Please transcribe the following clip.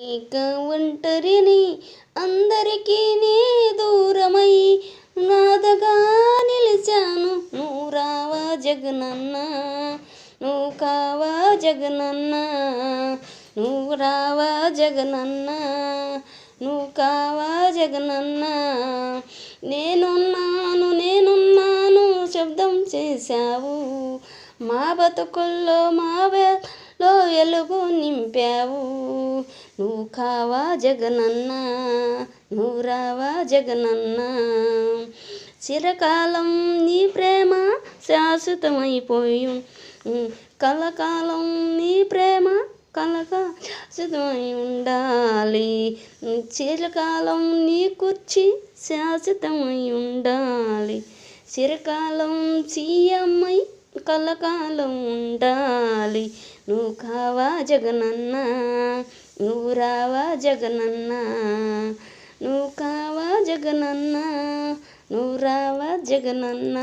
ఇక ఒంటరిని అందరికీ నీ దూరమై నాదగా నిలిచాను. నువ్వు రావా జగనన్న, నువ్వు కావా జగనన్న, నువ్వు రావా జగనన్న, నువ్వు కావా జగనన్న. నేనున్నాను శబ్దం చేశావు, మా బతుకుల్లో లో వెలుగు నింపావు. నువ్వు కావా జగనన్న, నువ్వు రావా జగనన్న. చిరకాలం నీ ప్రేమ శాశ్వతమైపోయి కలకాలం నీ ప్రేమ శాశ్వతమై ఉండాలి. చిరకాలం నీ కుర్చీ శాశ్వతమై ఉండాలి. చిరకాలం సీఎంఐ కలకాలం ఉండాలి. నువ్వు కావా జగనన్న, నువ్వు రావా జగనన్న, నువ్వు కావా జగనన్న, నువ్వు రావా జగనన్న.